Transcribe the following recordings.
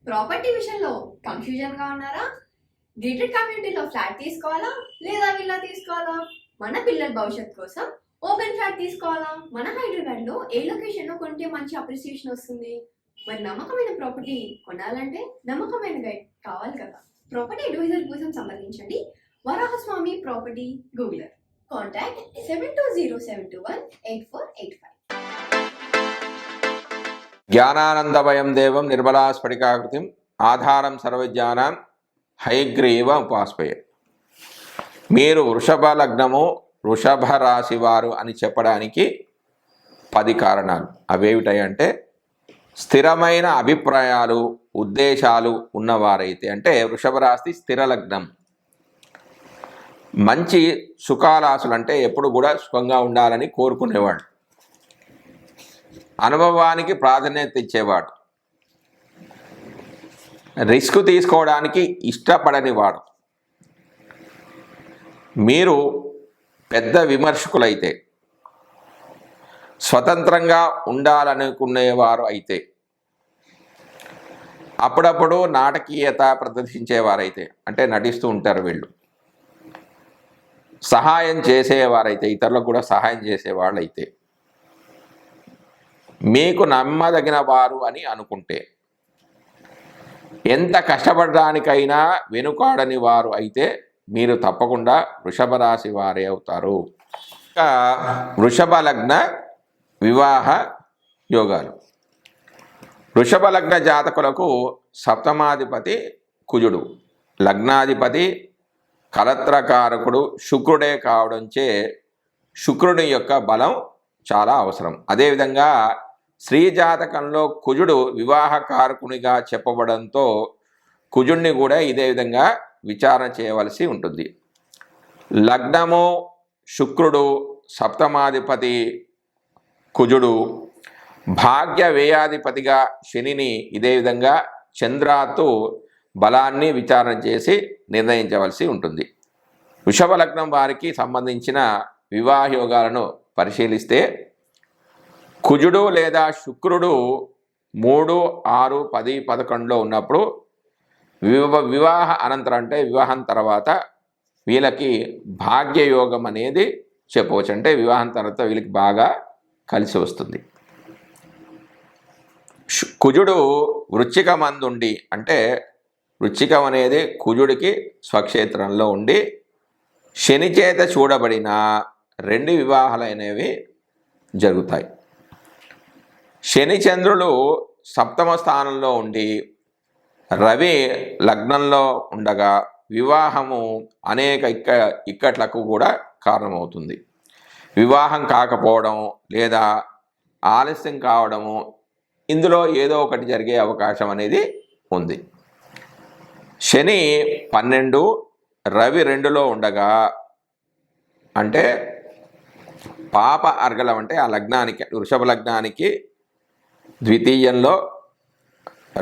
Property విషయంలో కన్ఫ్యూజన్గా ఉన్నారా? Gated కమ్యూనిటీలో ఫ్లాట్ తీసుకోవాలా లేదా విల్లా తీసుకోవాలా? మన పిల్లల భవిష్యత్ కోసం ఓపెన్ ఫ్లాట్ తీసుకోవాలా? మన హైదరాబాద్లో ఏ లొకేషన్లో కొంటే మంచి అప్రిసియేషన్ వస్తుంది? మరి నమ్మకమైన ప్రాపర్టీ కొనాలంటే నమ్మకమైన గైడ్ కావాలి కదా. ప్రాపర్టీ అడ్వైజర్ కోసం సంబంధించండి వరాహస్వామి ప్రాపర్టీ గూగులర్. కాంటాక్ట్ 7207218485. జ్ఞానానందమయం దేవం నిర్మలా స్ఫటికాకృతిం ఆధారం సర్వజ్ఞానం హయగ్రీవ ఉపాస్మయే. మీరు వృషభ లగ్నము వృషభ రాశి వారు అని చెప్పడానికి 10 కారణాలు. అవేమిటాయంటే స్థిరమైన అభిప్రాయాలు ఉద్దేశాలు ఉన్నవారైతే, అంటే వృషభ రాశి స్థిర లగ్నం, మంచి సుఖాలాసులు అంటే ఎప్పుడు కూడా సుఖంగా ఉండాలని కోరుకునేవాడు, అనుభవానికి ప్రాధాన్యత ఇచ్చేవాడు, రిస్క్ తీసుకోవడానికి ఇష్టపడని వాడు, మీరు పెద్ద విమర్శకులైతే, స్వతంత్రంగా ఉండాలనుకునేవారు అయితే, అప్పుడప్పుడు నాటకీయత ప్రదర్శించేవారైతే, అంటే నటిస్తూ ఉంటారు వీళ్ళు, సహాయం చేసేవారైతే, ఇతరులకు కూడా సహాయం చేసేవాళ్ళైతే, మీకు నమ్మదగిన వారు అని అనుకుంటే, ఎంత కష్టపడడానికైనా వెనుకాడని వారు అయితే మీరు తప్పకుండా వృషభ రాశి వారే అవుతారు. ఇంకా వృషభ లగ్న వివాహ యోగాలు. వృషభ లగ్న జాతకులకు సప్తమాధిపతి కుజుడు, లగ్నాధిపతి కలత్రకారకుడు శుక్రుడే కావడంచే శుక్రుని యొక్క బలం చాలా అవసరం. అదేవిధంగా స్త్రీ జాతకంలో కుజుడు వివాహకారకునిగా చెప్పబడంతో కుజుడిని కూడా ఇదే విధంగా విచారణ చేయవలసి ఉంటుంది. లగ్నము శుక్రుడు, సప్తమాధిపతి కుజుడు, భాగ్య వ్యయాధిపతిగా శనిని ఇదే విధంగా చంద్రాతో బలాన్ని విచారణ చేసి నిర్ణయించవలసి ఉంటుంది. వృషభ లగ్నం వారికి సంబంధించిన వివాహ యోగాలను పరిశీలిస్తే కుజుడు లేదా శుక్రుడు 3, 6, 10, 11లో ఉన్నప్పుడు వివాహ అనంతరం అంటే వివాహం తర్వాత వీళ్ళకి భాగ్యయోగం అనేది చెప్పవచ్చు. అంటే వివాహం తర్వాత వీళ్ళకి బాగా కలిసి వస్తుంది. కుజుడు వృశ్చికం అందుండి, అంటే వృశ్చికం అనేది కుజుడికి స్వక్షేత్రంలో ఉండి శని చేత చూడబడిన 2 వివాహాలైనవి జరుగుతాయి. శని చంద్రులు సప్తమ స్థానంలో ఉండి రవి లగ్నంలో ఉండగా వివాహము అనేక ఇక్కట్లకు కూడా కారణమవుతుంది. వివాహం కాకపోవడం లేదా ఆలస్యం కావడము, ఇందులో ఏదో ఒకటి జరిగే అవకాశం అనేది ఉంది. శని 12, రవి 2లో ఉండగా, అంటే పాప అర్గలం, అంటే ఆ లగ్నానికి వృషభ లగ్నానికి ద్వితీయంలో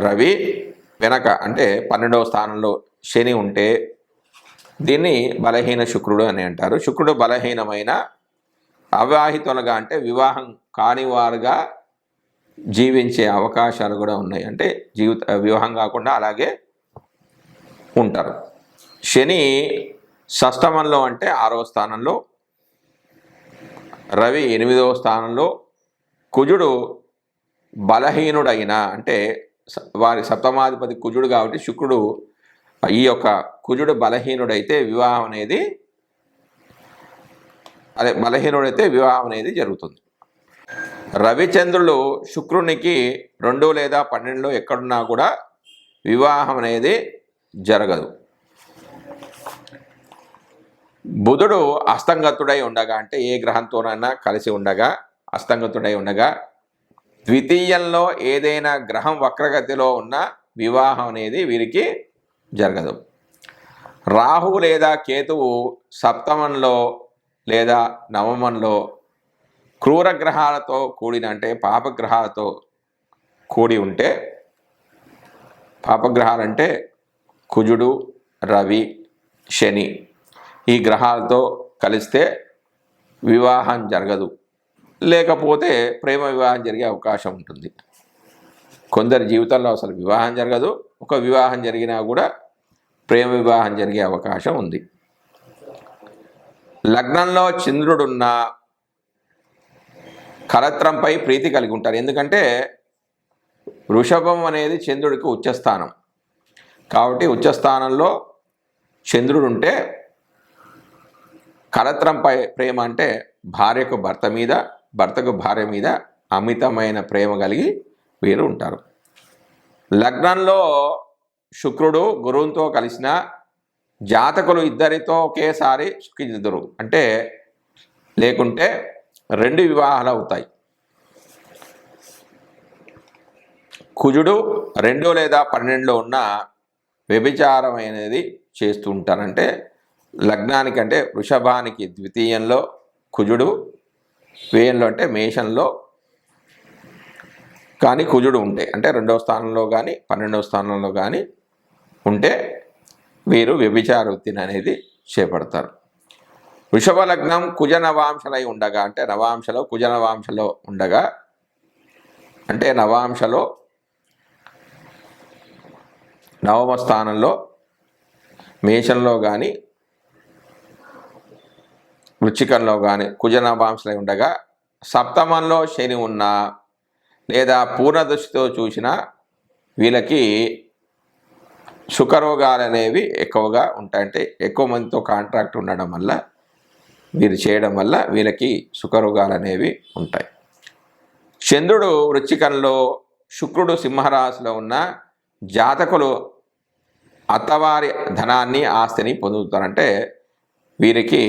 రవి, వెనక అంటే 12వ స్థానంలో శని ఉంటే దీన్ని బలహీన శుక్రుడు అని అంటారు. శుక్రుడు బలహీనమైన అవివాహితులుగా, అంటే వివాహం కానివారుగా జీవించే అవకాశాలు కూడా ఉన్నాయి. అంటే వివాహం కాకుండా అలాగే ఉంటారు. శని షష్టమంలో అంటే 6వ స్థానంలో, రవి 8వ స్థానంలో, కుజుడు బలహీనుడైన, అంటే వారి సప్తమాధిపతి కుజుడు కాబట్టి శుక్రుడు, ఈ యొక్క కుజుడు బలహీనుడైతే వివాహం అనేది బలహీనుడైతే వివాహం అనేది జరుగుతుంది. రవిచంద్రులు శుక్రునికి 2 లేదా 12లో ఎక్కడున్నా కూడా వివాహం అనేది జరగదు. బుధుడు అస్తంగతుడై ఉండగా, అంటే ఏ గ్రహంతోనైనా కలిసి ఉండగా అస్తంగతుడై ఉండగా ద్వితీయంలో ఏదైనా గ్రహం వక్రగతిలో ఉన్న వివాహం అనేది వీరికి జరగదు. రాహు లేదా కేతువు సప్తమంలో లేదా నవమంలో క్రూర గ్రహాలతో కూడిన, అంటే పాపగ్రహాలతో కూడి ఉంటే, పాపగ్రహాలంటే కుజుడు, రవి, శని, ఈ గ్రహాలతో కలిస్తే వివాహం జరగదు. లేకపోతే ప్రేమ వివాహం జరిగే అవకాశం ఉంటుంది. కొందరి జీవితంలో అసలు వివాహం జరగదు, ఒక వివాహం జరిగినా కూడా ప్రేమ వివాహం జరిగే అవకాశం ఉంది. లగ్నంలో చంద్రుడున్న కలత్రంపై ప్రీతి కలిగి ఉంటారు. ఎందుకంటే వృషభం అనేది చంద్రుడికి ఉచ్చస్థానం కాబట్టి ఉచ్చస్థానంలో చంద్రుడు ఉంటే కలత్రంపై ప్రేమ అంటే భార్యకు భర్త మీద, భర్తకు భార్య మీద అమితమైన ప్రేమ కలిగి వీరు ఉంటారు. లగ్నంలో శుక్రుడు గురువుతో కలిసిన జాతకులు ఇద్దరితో ఒకేసారి సుఖించుదురు, అంటే లేకుంటే 2 వివాహాలు అవుతాయి. కుజుడు 2 లేదా 12లో ఉన్న వ్యభిచారం అనేది చేస్తూ ఉంటారంటే లగ్నానికంటే వృషభానికి ద్వితీయంలో కుజుడు, వ్యయంలో అంటే మేషంలో కానీ కుజుడు ఉంటే, అంటే 2వ స్థానంలో కానీ 12వ స్థానంలో కానీ ఉంటే వీరు వ్యభిచార వృత్తిని అనేది చేపడతారు. వృషభ లగ్నం కుజ నవాంశలై ఉండగా, అంటే నవాంశలో కుజ నవాంశలో ఉండగా, అంటే నవాంశలో 9వ స్థానంలో మేషంలో కానీ వృచ్చికంలో కానీ కుజ నవాంశలై ఉండగా, సప్తమంలో శని ఉన్నా లేదా పూర్ణదృష్టితో చూసినా వీళ్ళకి సుఖరోగాలు అనేవి ఎక్కువగా ఉంటాయి. అంటే ఎక్కువ మందితో కాంట్రాక్ట్ ఉండడం వల్ల, వీరు చేయడం వల్ల వీళ్ళకి సుఖరోగాలు అనేవి ఉంటాయి. చంద్రుడు వృచ్చికంలో, శుక్రుడు సింహరాశిలో ఉన్న జాతకులు అత్తవారి ధనాన్ని, ఆస్తిని పొందుతారంటే వీరికి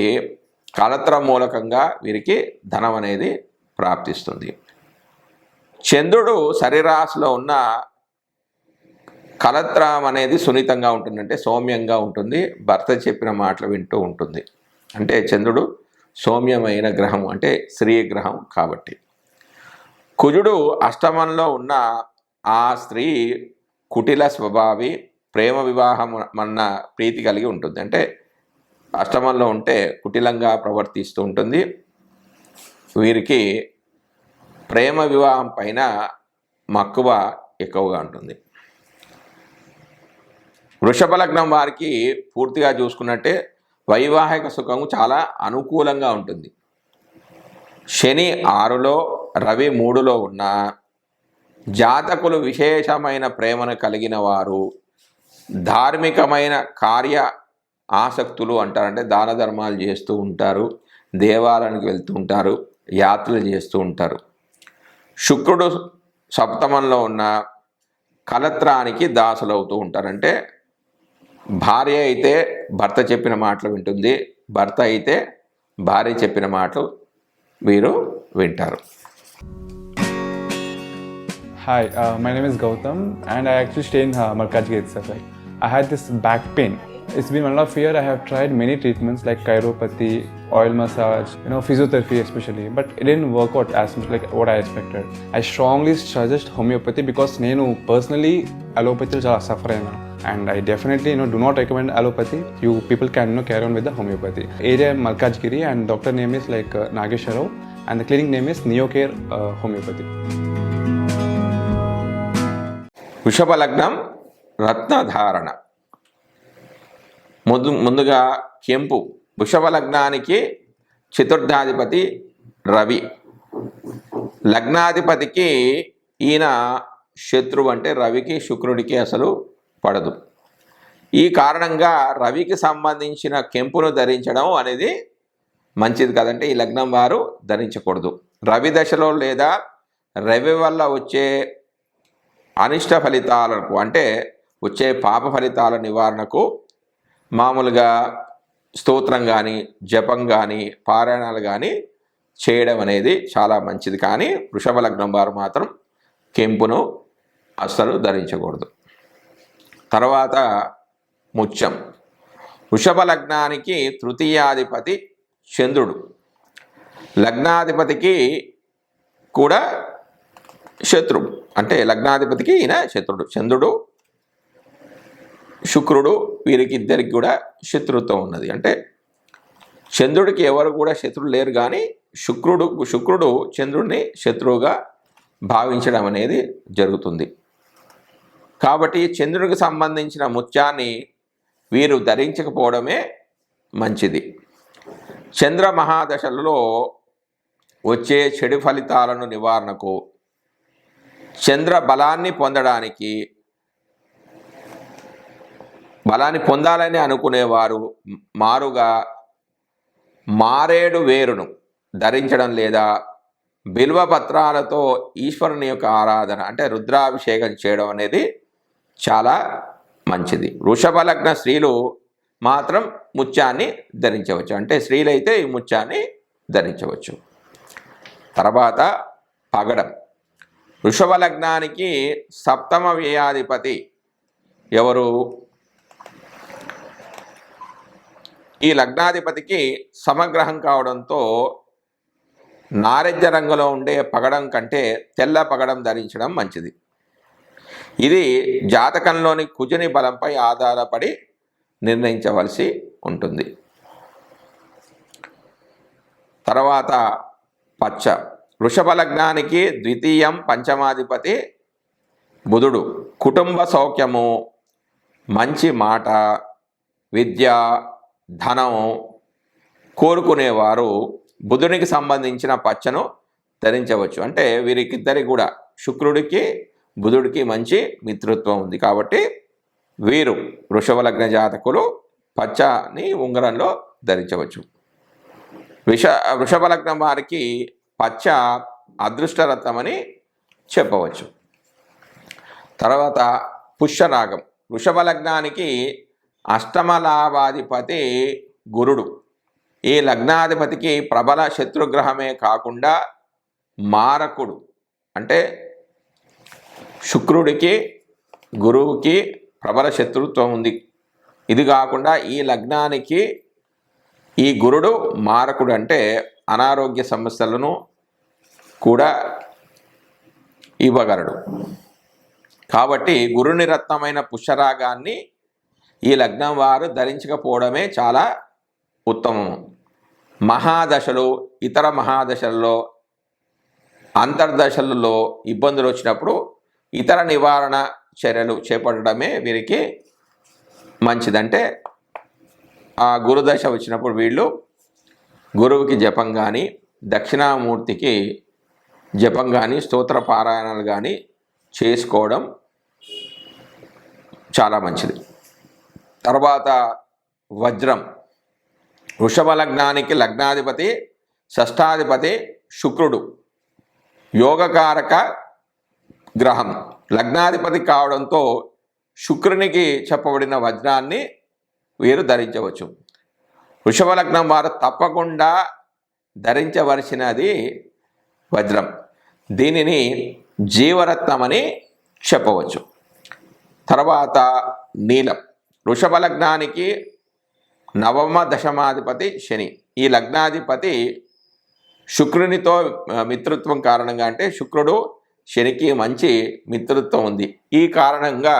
కలత్ర మూలకంగా వీరికి ధనం అనేది ప్రాప్తిస్తుంది. చంద్రుడు శరీరాశిలో ఉన్న కలత్రం అనేది సున్నితంగా ఉంటుందంటే సౌమ్యంగా ఉంటుంది, భర్త చెప్పిన మాటలు వింటూ ఉంటుంది. అంటే చంద్రుడు సౌమ్యమైన గ్రహం, అంటే స్త్రీ గ్రహం కాబట్టి. కుజుడు అష్టమంలో ఉన్న ఆ స్త్రీ కుటిల స్వభావి, ప్రేమ వివాహం అన్న ప్రీతి కలిగి ఉంటుంది. అంటే అష్టమంలో ఉంటే కుటిలంగా ప్రవర్తిస్తూ ఉంటుంది. వీరికి ప్రేమ వివాహం పైన మక్కువ ఎక్కువగా ఉంటుంది. వృషభ లగ్నం వారికి పూర్తిగా చూసుకున్నట్టే వైవాహిక సుఖము చాలా అనుకూలంగా ఉంటుంది. శని 6లో, రవి 3లో ఉన్న జాతకులు విశేషమైన ప్రేమను కలిగిన వారు, ధార్మికమైన కార్య ఆసక్తులు అంటారంటే దాన ధర్మాలు చేస్తూ ఉంటారు, దేవాలయానికి వెళ్తూ ఉంటారు, యాత్రలు చేస్తూ ఉంటారు. శుక్రుడు సప్తమంలో ఉన్న కలత్రానికి దాసులవుతూ ఉంటారంటే భార్య అయితే భర్త చెప్పిన మాటలు వింటుంది, భర్త అయితే భార్య చెప్పిన మాటలు వీరు వింటారు. Hi, my name is Gautam and I actually stay in Malkajgiri itself. Like, I had this back pain. It's been 1.5 years. I have tried many treatments like chiropathy, oil massage, physiotherapy especially, but it didn't work out as much like what I expected. I strongly suggest homeopathy because నేను personally allopathy చాలా suffer అయినా, and I definitely do not recommend allopathy. You people can carry on with the homeopathy. Area Malkajgiri and doctor name is like Nageswar Rao and the clinic name is Neocare Homeopathy. వృషభ లగ్నం రత్నధారణ. ముందుగా కెంపు. వృషభ లగ్నానికి చతుర్థాధిపతి రవి, లగ్నాధిపతికి ఈయన శత్రువు, అంటే రవికి శుక్రుడికి అసలు పడదు. ఈ కారణంగా రవికి సంబంధించిన కెంపును ధరించడం అనేది మంచిది కదంటే ఈ లగ్నం వారు ధరించకూడదు. రవి దశలో లేదా రవి వల్ల వచ్చే అనిష్ట ఫలితాలకు, అంటే వచ్చే పాప ఫలితాల నివారణకు మామూలుగా స్తోత్రం కానీ, జపం కానీ, పారాయణాలు కానీ చేయడం అనేది చాలా మంచిది. కానీ వృషభ లగ్నం వారు మాత్రం కెంపును అస్సలు ధరించకూడదు. తర్వాత ముత్యం. వృషభ లగ్నానికి తృతీయాధిపతి చంద్రుడు, లగ్నాధిపతికి కూడా శత్రువు, అంటే లగ్నాధిపతికి ఈయన శత్రుడు. చంద్రుడు శుక్రుడు వీరికి ఇద్దరికి కూడా శత్రుత్వం ఉన్నది. అంటే చంద్రుడికి ఎవరు కూడా శత్రువులు లేరు, కానీ శుక్రుడు చంద్రుడిని శత్రువుగా భావించడం అనేది జరుగుతుంది. కాబట్టి చంద్రుడికి సంబంధించిన ముత్యాన్ని వీరు ధరించకపోవడమే మంచిది. చంద్ర మహాదశలలో వచ్చే చెడు ఫలితాలను నివారణకు, చంద్ర బలాన్ని పొందాలని అనుకునేవారు మారుగా మారేడు వేరును ధరించడం లేదా బిల్వ పత్రాలతో ఈశ్వరుని యొక్క ఆరాధన అంటే రుద్రాభిషేకం చేయడం అనేది చాలా మంచిది. వృషభ లగ్న స్త్రీలు మాత్రం ముత్యాన్ని ధరించవచ్చు, అంటే స్త్రీలైతే ఈ ముత్యాన్ని ధరించవచ్చు. తర్వాత పగడం. వృషభ లగ్నానికి సప్తమ వ్యయాధిపతి ఎవరు? ఈ లగ్నాధిపతికి సమగ్రహం కావడంతో నారింజ రంగులో ఉండే పగడం కంటే తెల్ల పగడం ధరించడం మంచిది. ఇది జాతకంలోని కుజుని బలంపై ఆధారపడి నిర్ణయించవలసి ఉంటుంది. తర్వాత పచ్చ. వృషభ లగ్నానికి ద్వితీయం పంచమాధిపతి బుధుడు. కుటుంబ సౌఖ్యము, మంచి మాట, విద్య, ధనం కోరుకునేవారు బుధునికి సంబంధించిన పచ్చను ధరించవచ్చు. అంటే వీరికిద్దరికి కూడా శుక్రుడికి బుధుడికి మంచి మిత్రత్వం ఉంది కాబట్టి వీరు వృషభ లగ్న జాతకులు పచ్చని ఉంగరంలో ధరించవచ్చు. వృషభ లగ్నం వారికి పచ్చ అదృష్టరత్నమని చెప్పవచ్చు. తర్వాత పుష్యరాగం. వృషభ లగ్నానికి అష్టమ లాభాధిపతి గురుడు. ఈ లగ్నాధిపతికి ప్రబల శత్రుగ్రహమే కాకుండా మారకుడు, అంటే శుక్రుడికి గురువుకి ప్రబల శత్రుత్వం ఉంది. ఇది కాకుండా ఈ లగ్నానికి ఈ గురుడు మారకుడు, అంటే అనారోగ్య సమస్యలను కూడా ఇవ్వగలడు. కాబట్టి గురుని రత్నమైన పుష్యరాగాన్ని ఈ లగ్నం వారు ధరించకపోవడమే చాలా ఉత్తమము. మహాదశలు, ఇతర మహాదశలలో, అంతర్దశలలో ఇబ్బందులు వచ్చినప్పుడు ఇతర నివారణ చర్యలు చేపట్టడమే వీరికి మంచిదంటే ఆ గురుదశ వచ్చినప్పుడు వీళ్ళు గురువుకి జపం కానీ, దక్షిణామూర్తికి జపం కానీ, స్తోత్ర పారాయణాలు కానీ చేసుకోవడం చాలా మంచిది. తర్వాత వజ్రం. వృషభ లగ్నానికి లగ్నాధిపతి షష్ఠాధిపతి శుక్రుడు, యోగకారక గ్రహం. లగ్నాధిపతి కావడంతో శుక్రునికి చెప్పబడిన వజ్రాన్ని వీరు ధరించవచ్చు. వృషభ లగ్నం వారు తప్పకుండా ధరించవలసినది వజ్రం. దీనిని జీవరత్నమని చెప్పవచ్చు. తర్వాత నీలం. వృషభ లగ్నానికి నవమ దశమాధిపతి శని. ఈ లగ్నాధిపతి శుక్రునితో మిత్రత్వం కారణంగా, అంటే శుక్రుడు శనికి మంచి మిత్రత్వం ఉంది, ఈ కారణంగా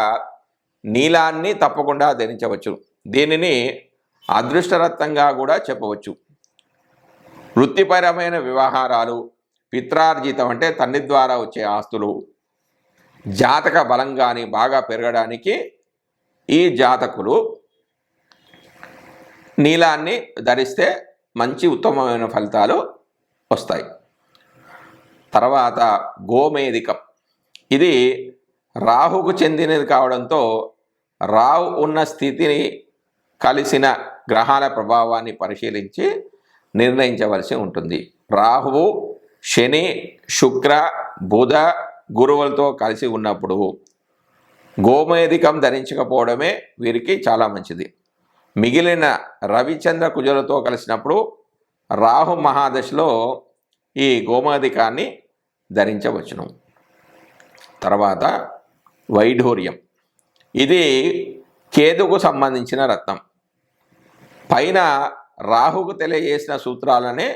నీలాన్ని తప్పకుండా ధరించవచ్చు. దీనిని అదృష్టరత్నంగా కూడా చెప్పవచ్చు. వృత్తిపరమైన వ్యవహారాలు, పిత్రార్జితం అంటే తండ్రి ద్వారా వచ్చే ఆస్తులు, జాతక బలం కానీ బాగా పెరగడానికి ఈ జాతకులు నీలాన్ని ధరిస్తే మంచి ఉత్తమమైన ఫలితాలు వస్తాయి. తర్వాత గోమేధికం. ఇది రాహుకు చెందినది కావడంతో రాహు ఉన్న స్థితిని కలిసిన గ్రహాల ప్రభావాన్ని పరిశీలించి నిర్ణయించవలసి ఉంటుంది. రాహువు శని, శుక్ర, బుధ, గురువులతో కలిసి ఉన్నప్పుడు గోమేధికం ధరించకపోవడమే వీరికి చాలా మంచిది. మిగిలిన రవిచంద్ర కుజులతో కలిసినప్పుడు రాహు మహాదశలో ఈ గోమేధికాన్ని ధరించవచ్చును. తర్వాత వైఢూర్యం. ఇది కేతుకు సంబంధించిన రత్నం. పైన రాహుకు తెలియజేసిన సూత్రాలనే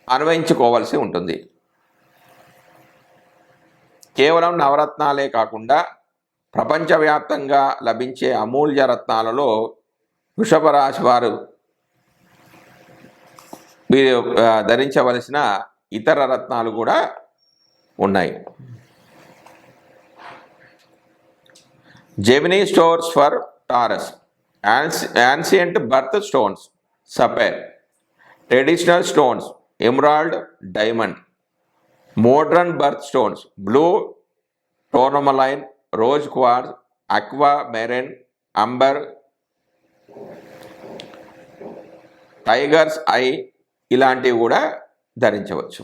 అన్వయించుకోవాల్సి ఉంటుంది. కేవలం నవరత్నాలే కాకుండా ప్రపంచవ్యాప్తంగా లభించే అమూల్య రత్నాలలో వృషభ రాశి వారు మీరు ధరించవలసిన ఇతర రత్నాలు కూడా ఉన్నాయి. Gemini stones for Taurus, ancient birth stones sapphire, traditional stones emerald, diamond, modern birth stones blue tourmaline, rose quartz, aquamarine, amber, tiger's eye ఇలాంటివి కూడా ధరించవచ్చు.